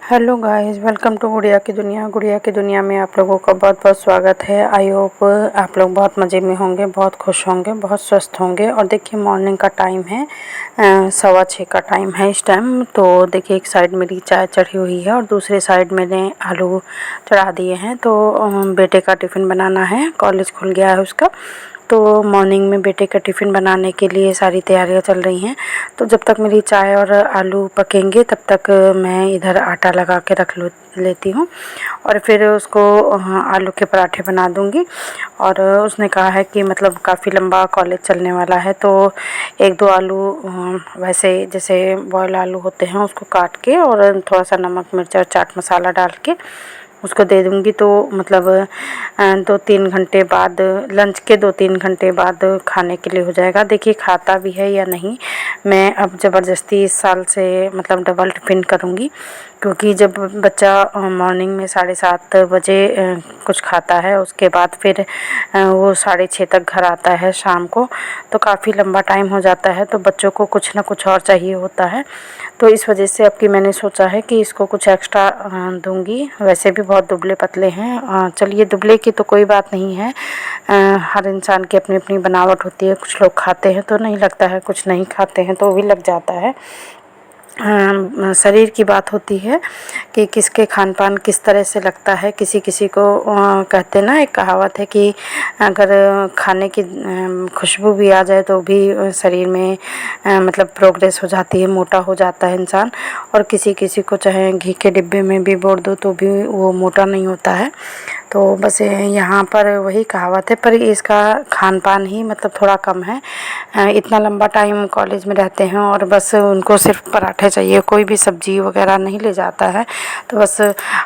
Hello guys, welcome to गुड़िया की दुनिया। गुड़िया की दुनिया में आप लोगों का बहुत बहुत स्वागत है। आई होप आप लोग बहुत मज़े में होंगे, बहुत खुश होंगे, बहुत स्वस्थ होंगे। और देखिए मॉर्निंग का टाइम है, 6:15 का टाइम है इस टाइम। तो देखिए एक साइड मेरी चाय चढ़ी हुई है और दूसरे साइड मैंने आलू चढ़ा दिए हैं। तो बेटे का टिफ़िन बनाना है, कॉलेज खुल गया है उसका। तो मॉर्निंग में बेटे का टिफ़िन बनाने के लिए सारी तैयारियां चल रही हैं। तो जब तक मेरी चाय और आलू पकेंगे तब तक मैं इधर आटा लगा के रख लेती हूँ और फिर उसको आलू के पराठे बना दूँगी। और उसने कहा है कि मतलब काफ़ी लंबा कॉलेज चलने वाला है, तो एक दो आलू वैसे जैसे बॉयल आलू होते हैं उसको काट के और थोड़ा सा नमक मिर्च और चाट मसाला डाल के उसको दे दूँगी। तो मतलब 2-3 घंटे बाद, लंच के 2-3 घंटे बाद खाने के लिए हो जाएगा। देखिए खाता भी है या नहीं। मैं अब ज़बरदस्ती इस साल से मतलब डबल टिफ़िन करूँगी, क्योंकि जब बच्चा मॉर्निंग में 7:30 बजे कुछ खाता है, उसके बाद फिर वो 6:30 तक घर आता है शाम को, तो काफ़ी लंबा टाइम हो जाता है। तो बच्चों को कुछ ना कुछ और चाहिए होता है। तो इस वजह से अब की मैंने सोचा है कि इसको कुछ एक्स्ट्रा दूँगी। वैसे भी बहुत दुबले पतले हैं। चलिए दुबले की तो कोई बात नहीं है, हर इंसान की अपनी अपनी बनावट होती है। कुछ लोग खाते हैं तो नहीं लगता है, कुछ नहीं खाते हैं तो भी लग जाता है। शरीर की बात होती है कि किसके खान पान किस तरह से लगता है। किसी किसी को कहते हैं ना, एक कहावत है कि अगर खाने की खुशबू भी आ जाए तो भी शरीर में मतलब प्रोग्रेस हो जाती है, मोटा हो जाता है इंसान। और किसी किसी को चाहे घी के डिब्बे में भी बोल दो तो भी वो मोटा नहीं होता है। तो बस यहाँ पर वही कहावत है, पर इसका खान पान ही मतलब थोड़ा कम है। इतना लंबा टाइम कॉलेज में रहते हैं और बस उनको सिर्फ पराठे चाहिए, कोई भी सब्जी वगैरह नहीं ले जाता है। तो बस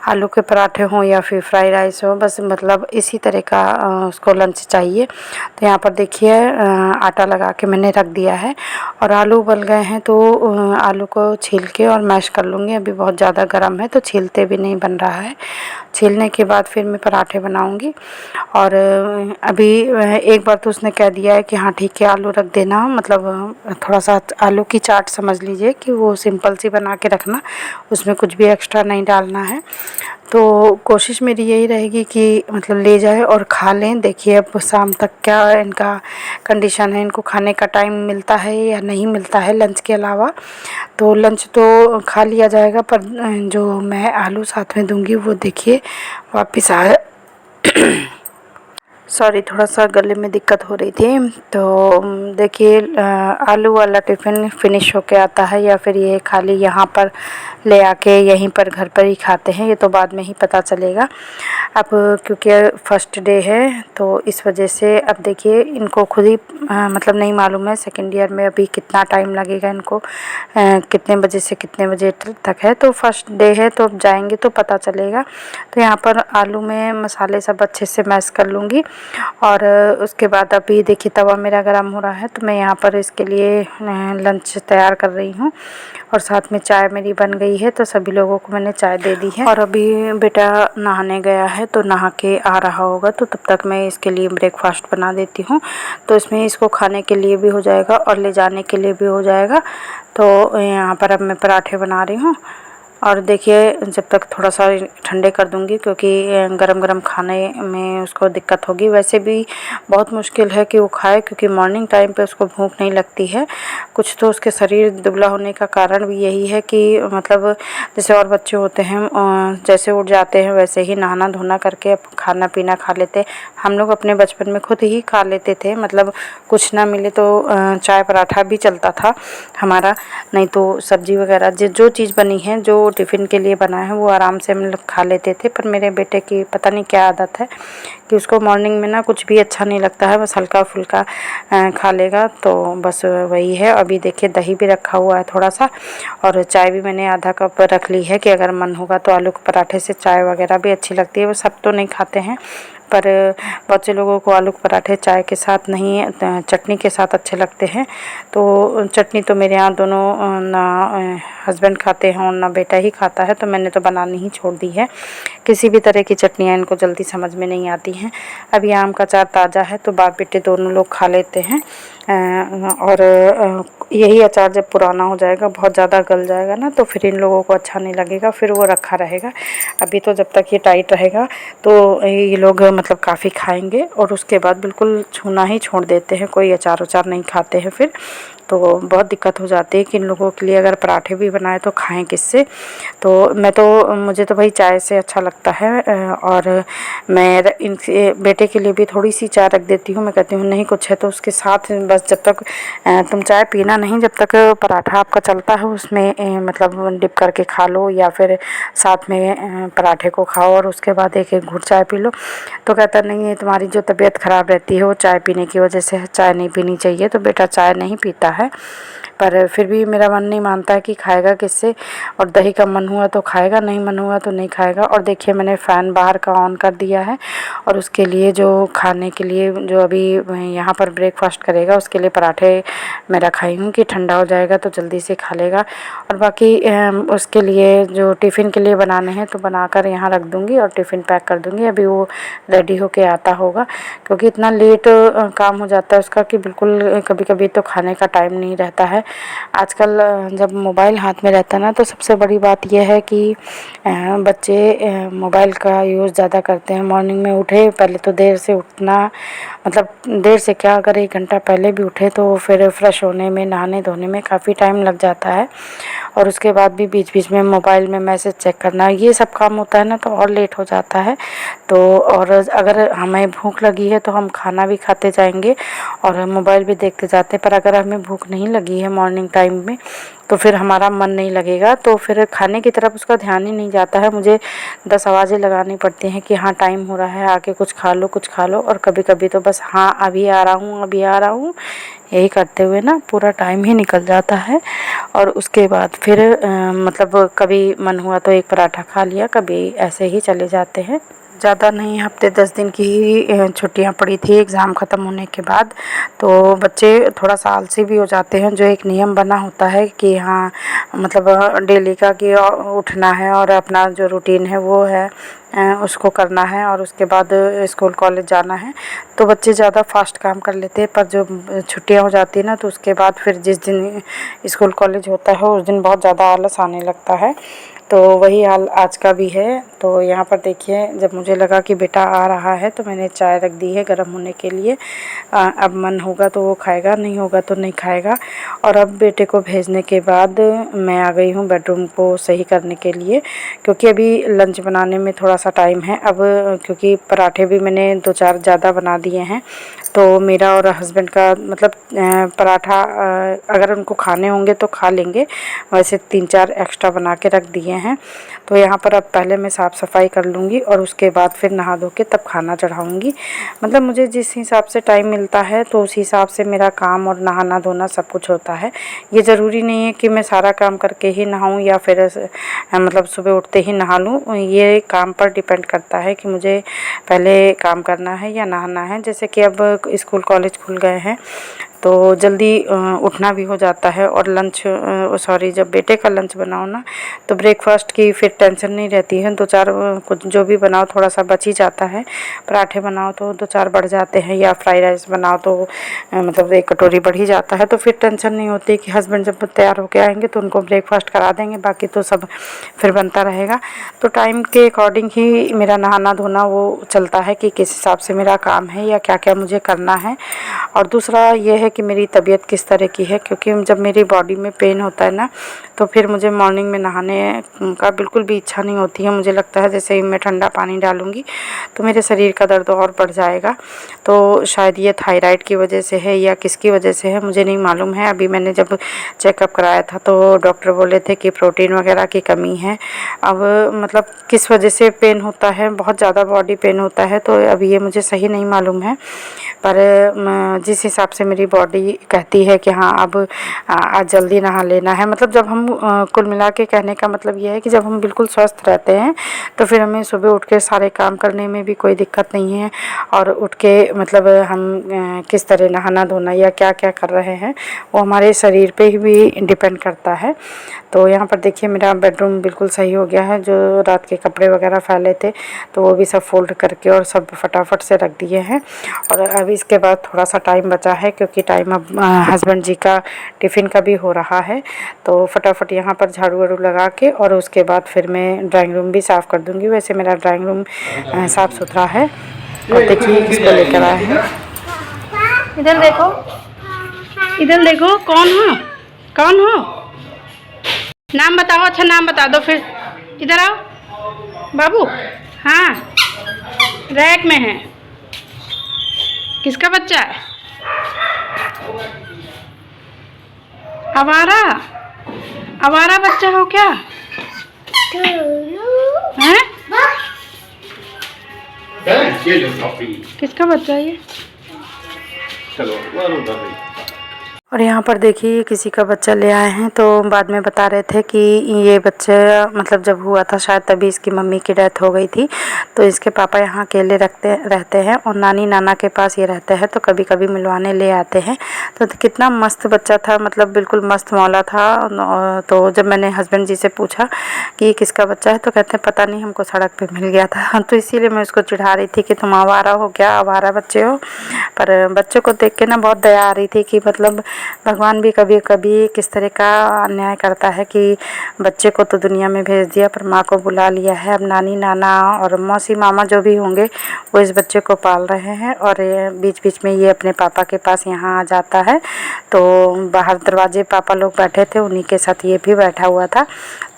आलू के पराठे हों या फिर फ्राई राइस हो, बस मतलब इसी तरह का उसको लंच चाहिए। तो यहाँ पर देखिए आटा लगा के मैंने रख दिया है और आलू उबल गए हैं। तो आलू को छील के और मैश कर लूँगी। अभी बहुत ज़्यादा गर्म है तो छीलते भी नहीं बन रहा है। छीलने के बाद फिर मैं पराठे बनाऊँगी। और अभी एक बार तो उसने कह दिया है कि हाँ ठीक है आलू रख देना, मतलब थोड़ा सा आलू की चाट समझ लीजिए कि वो सिंपल सी बना के रखना, उसमें कुछ भी एक्स्ट्रा नहीं डालना है। तो कोशिश मेरी यही रहेगी कि मतलब ले जाए और खा लें। देखिए अब शाम तक क्या इनका कंडीशन है, इनको खाने का टाइम मिलता है या नहीं मिलता है लंच के अलावा। तो लंच तो खा लिया जाएगा, पर जो मैं आलू साथ में दूंगी वो देखिए वापस आ सॉरी, थोड़ा सा गले में दिक्कत हो रही थी। तो देखिए आलू वाला टिफ़िन फिनिश होके आता है या फिर ये खाली यहाँ पर ले आके यहीं पर घर पर ही खाते हैं, ये तो बाद में ही पता चलेगा। अब क्योंकि फर्स्ट डे है तो इस वजह से अब देखिए इनको खुद ही मतलब नहीं मालूम है सेकेंड ईयर में अभी कितना टाइम लगेगा इनको, कितने बजे से कितने बजे तक है। तो फर्स्ट डे है तो अब जाएंगे तो पता चलेगा। तो यहाँ पर आलू में मसाले सब अच्छे से मैश कर लूँगी। और उसके बाद अभी देखिए तवा मेरा गर्म हो रहा है, तो मैं यहाँ पर इसके लिए लंच तैयार कर रही हूँ। और साथ में चाय मेरी बन गई है, तो सभी लोगों को मैंने चाय दे दी है। और अभी बेटा नहाने गया है तो नहा के आ रहा होगा, तो तब तक मैं इसके लिए ब्रेकफास्ट बना देती हूँ। तो इसमें इसको खाने के लिए भी हो जाएगा और ले जाने के लिए भी हो जाएगा। तो यहाँ पर अब मैं पराठे बना रही हूँ। और देखिए जब तक थोड़ा सा ठंडे कर दूँगी, क्योंकि गरम गरम खाने में उसको दिक्कत होगी। वैसे भी बहुत मुश्किल है कि वो खाए, क्योंकि मॉर्निंग टाइम पे उसको भूख नहीं लगती है। कुछ तो उसके शरीर दुबला होने का कारण भी यही है कि मतलब जैसे और बच्चे होते हैं जैसे उठ जाते हैं वैसे ही नहाना धोना करके खाना पीना खा लेते। हम लोग अपने बचपन में खुद ही खा लेते थे, मतलब कुछ ना मिले तो चाय पराठा भी चलता था हमारा, नहीं तो सब्जी वगैरह जो चीज़ बनी है जो टिफ़िन के लिए बना है वो आराम से हम लोग खा लेते थे। पर मेरे बेटे की पता नहीं क्या आदत है कि उसको मॉर्निंग में ना कुछ भी अच्छा नहीं लगता है, बस हल्का फुल्का खा लेगा। तो बस वही है। अभी देखिए दही भी रखा हुआ है थोड़ा सा, और चाय भी मैंने आधा कप रख ली है कि अगर मन होगा तो आलू के पराठे से चाय वगैरह भी अच्छी लगती है। वो सब तो नहीं खाते हैं, पर बहुत से लोगों को आलू के पराठे चाय के साथ नहीं चटनी के साथ अच्छे लगते हैं। तो चटनी तो मेरे यहाँ दोनों ना हस्बैंड खाते हैं और ना बेटा ही खाता है, तो मैंने तो बनानी ही छोड़ दी है। किसी भी तरह की चटनियाँ इनको जल्दी समझ में नहीं आती हैं। अभी आम का अचार ताज़ा है तो बाप बेटे दोनों लोग खा लेते हैं। और यही अचार जब पुराना हो जाएगा, बहुत ज़्यादा गल जाएगा ना, तो फिर इन लोगों को अच्छा नहीं लगेगा, फिर वो रखा रहेगा। अभी तो जब तक ये टाइट रहेगा तो ये लोग मतलब काफ़ी खाएंगे और उसके बाद बिल्कुल छूना ही छोड़ देते हैं, कोई अचार उचार नहीं खाते हैं फिर। तो बहुत दिक्कत हो जाती है कि इन लोगों के लिए अगर पराठे भी बनाए तो खाएं किससे। तो मुझे तो भाई चाय से अच्छा लगता है। और मैं इनसे बेटे के लिए भी थोड़ी सी चाय रख देती हूँ। मैं कहती हूँ नहीं कुछ है तो उसके साथ बस, जब तक तुम चाय पीना नहीं, जब तक पराठा आपका चलता है उसमें मतलब डिप करके खा लो या फिर साथ में पराठे को खाओ और उसके बाद एक एक घूंट चाय पी लो। तो कहता नहीं है तुम्हारी जो तबीयत ख़राब रहती है वो चाय पीने की वजह से है, चाय नहीं पीनी चाहिए। तो बेटा चाय नहीं पीता है, पर फिर भी मेरा मन नहीं मानता है कि खाएगा किससे। और दही का मन हुआ तो खाएगा, नहीं मन हुआ तो नहीं खाएगा। और देखिए मैंने फ़ैन बाहर का ऑन कर दिया है और उसके लिए जो खाने के लिए जो अभी यहाँ पर ब्रेकफास्ट करेगा उसके लिए पराठे मैं रखाई हूँ कि ठंडा हो जाएगा तो जल्दी से खा लेगा। और बाकी उसके लिए जो टिफ़िन के लिए बनाने हैं तो बनाकर यहाँ रख दूँगी और टिफ़िन पैक कर दूँगी। अभी वो रेडी होके आता होगा, क्योंकि इतना लेट काम हो जाता है उसका कि बिल्कुल कभी कभी तो खाने का टाइम नहीं रहता है। आजकल जब मोबाइल हाथ में रहता है ना, तो सबसे बड़ी बात यह है कि बच्चे मोबाइल का यूज़ ज़्यादा करते हैं। मॉर्निंग में उठे पहले तो देर से उठना, मतलब देर से क्या, अगर 1 घंटा पहले भी उठे तो फिर फ्रेश होने में, नहाने धोने में काफ़ी टाइम लग जाता है। और उसके बाद भी बीच बीच में मोबाइल में मैसेज चेक करना, ये सब काम होता है ना, तो और लेट हो जाता है। तो और अगर हमें भूख लगी है तो हम खाना भी खाते जाएंगे और मोबाइल भी देखते जाते, पर अगर हमें भूख नहीं लगी है मॉर्निंग टाइम में तो फिर हमारा मन नहीं लगेगा, तो फिर खाने की तरफ उसका ध्यान ही नहीं जाता है। मुझे 10 आवाज़ें लगानी पड़ती हैं कि हाँ टाइम हो रहा है, आके कुछ खा लो कुछ खा लो। और कभी कभी तो बस हाँ अभी आ रहा हूँ अभी आ रहा हूँ, यही करते हुए ना पूरा टाइम ही निकल जाता है। और उसके बाद फिर मतलब कभी मन हुआ तो एक पराठा खा लिया, कभी ऐसे ही चले जाते हैं। ज़्यादा नहीं, हफ्ते 10 दिन की ही छुट्टियां पड़ी थी एग्ज़ाम ख़त्म होने के बाद। तो बच्चे थोड़ा सा आलसी भी हो जाते हैं। जो एक नियम बना होता है कि हाँ मतलब डेली का कि उठना है और अपना जो रूटीन है वो है उसको करना है और उसके बाद स्कूल कॉलेज जाना है, तो बच्चे ज़्यादा फास्ट काम कर लेते हैं। पर जो छुट्टियां हो जाती है ना, तो उसके बाद फिर जिस दिन स्कूल कॉलेज होता है उस दिन बहुत ज़्यादा आलस आने लगता है। तो वही हाल आज का भी है। तो यहाँ पर देखिए जब मुझे लगा कि बेटा आ रहा है तो मैंने चाय रख दी है गर्म होने के लिए। अब मन होगा तो वो खाएगा, नहीं होगा तो नहीं खाएगा। और अब बेटे को भेजने के बाद मैं आ गई हूँ बेडरूम को सही करने के लिए, क्योंकि अभी लंच बनाने में थोड़ा सा टाइम है। अब क्योंकि पराठे भी मैंने 2-4 ज़्यादा बना दिए हैं, तो मेरा और हस्बैंड का मतलब पराठा अगर उनको खाने होंगे तो खा लेंगे, वैसे 3-4 एक्स्ट्रा बना के रख दिए हैं। तो यहाँ पर अब पहले मैं साफ़ सफाई कर लूँगी और उसके बाद फिर नहा धो के तब खाना चढ़ाऊँगी। मतलब मुझे जिस हिसाब से टाइम मिलता है तो उस हिसाब से मेरा काम और नहाना धोना सब कुछ होता है। ये ज़रूरी नहीं है कि मैं सारा काम करके ही नहाऊँ या फिर मतलब सुबह उठते ही नहा लूँ। ये काम पर डिपेंड करता है कि मुझे पहले काम करना है या नहाना है। जैसे कि अब स्कूल कॉलेज खुल गए हैं तो जल्दी उठना भी हो जाता है। और लंच सॉरी जब बेटे का लंच बनाओ ना, तो ब्रेकफास्ट की फिर टेंशन नहीं रहती है। 2-4 कुछ जो भी बनाओ थोड़ा सा बच ही जाता है। पराठे बनाओ तो 2-4 बढ़ जाते हैं, या फ्राइड राइस बनाओ तो मतलब 1 कटोरी बढ़ ही जाता है। तो फिर टेंशन नहीं होती कि हस्बैंड जब तैयार होके आएंगे तो उनको ब्रेकफास्ट करा देंगे, बाकी तो सब फिर बनता रहेगा। तो टाइम के अकॉर्डिंग ही मेरा नहाना धोना वो चलता है कि किस हिसाब से मेरा काम है या क्या क्या मुझे करना है। और दूसरा ये है कि मेरी तबीयत किस तरह की है, क्योंकि जब मेरी बॉडी में पेन होता है ना, तो फिर मुझे मॉर्निंग में नहाने का बिल्कुल भी इच्छा नहीं होती है। मुझे लगता है जैसे ही मैं ठंडा पानी डालूँगी तो मेरे शरीर का दर्द और बढ़ जाएगा। तो शायद ये थायराइड की वजह से है या किसकी वजह से है मुझे नहीं मालूम है। अभी मैंने जब चेकअप कराया था तो डॉक्टर बोले थे कि प्रोटीन वगैरह की कमी है। अब मतलब किस वजह से पेन होता है, बहुत ज़्यादा बॉडी पेन होता है, तो अभी ये मुझे सही नहीं मालूम है। पर जिस हिसाब से मेरी बॉडी कहती है कि हाँ अब आज जल्दी नहा लेना है। मतलब जब हम कुल मिला के कहने का मतलब ये है कि जब हम बिल्कुल स्वस्थ रहते हैं तो फिर हमें सुबह उठ के सारे काम करने में भी कोई दिक्कत नहीं है। और उठ के मतलब हम किस तरह नहाना धोना या क्या क्या कर रहे हैं वो हमारे शरीर पे ही भी डिपेंड करता है। तो यहाँ पर देखिए मेरा बेडरूम बिल्कुल सही हो गया है। जो रात के कपड़े वगैरह फैले थे तो वो भी सब फोल्ड करके और सब फटाफट से रख दिए हैं। और अभी इसके बाद थोड़ा सा टाइम बचा है क्योंकि टाइम अब हस्बैंड जी का टिफ़िन का भी हो रहा है। तो फटाफट यहाँ पर झाड़ू वाड़ू लगा के और उसके बाद फिर मैं ड्राइंग रूम भी साफ़ कर दूँगी। वैसे मेरा ड्राइंग रूम साफ़ सुथरा है। और देखिए किसको लेकर आए हैं। इधर देखो, इधर देखो, कौन हो, कौन हो, नाम बताओ, अच्छा नाम बता दो फिर। इधर आओ बाबू। हाँ रैक में है। किसका बच्चा है? आवारा, आवारा बच्चा हो क्या? हैं? किसका बच्चा है ये? चलो और यहाँ पर देखिए किसी का बच्चा ले आए हैं। तो बाद में बता रहे थे कि ये बच्चा मतलब जब हुआ था शायद तभी इसकी मम्मी की डेथ हो गई थी। तो इसके पापा यहाँ अकेले रहते हैं और नानी नाना के पास ये रहते हैं। तो कभी कभी मिलवाने ले आते हैं। तो कितना मस्त बच्चा था, मतलब बिल्कुल मस्त मौला था। तो जब मैंने हस्बैंड जी से पूछा कि ये किसका बच्चा है तो कहते हैं पता नहीं, हमको सड़क पर मिल गया था। तो इसीलिए मैं उसको चिढ़ा रही थी कि तुम आवारा हो क्या, आवारा बच्चे हो। पर बच्चों को देख के ना बहुत दया आ रही थी कि मतलब भगवान भी कभी कभी किस तरह का अन्याय करता है कि बच्चे को तो दुनिया में भेज दिया पर माँ को बुला लिया है। अब नानी नाना और मौसी मामा जो भी होंगे वो इस बच्चे को पाल रहे हैं। और बीच बीच में ये अपने पापा के पास यहाँ आ जाता है। तो बाहर दरवाजे पापा लोग बैठे थे, उन्हीं के साथ ये भी बैठा हुआ था।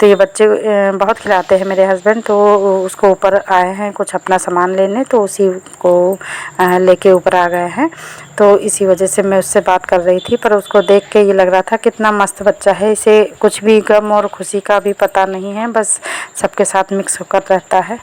तो ये बच्चे बहुत खिलाते हैं मेरे हस्बैंड। तो उसको ऊपर आए हैं कुछ अपना सामान लेने, तो उसी को लेके ऊपर आ गए हैं। तो इसी वजह से मैं उससे बात कर रही थी। पर उसको देख के ये लग रहा था कितना मस्त बच्चा है, इसे कुछ भी गम और खुशी का भी पता नहीं है, बस सबके साथ मिक्स होकर रहता है।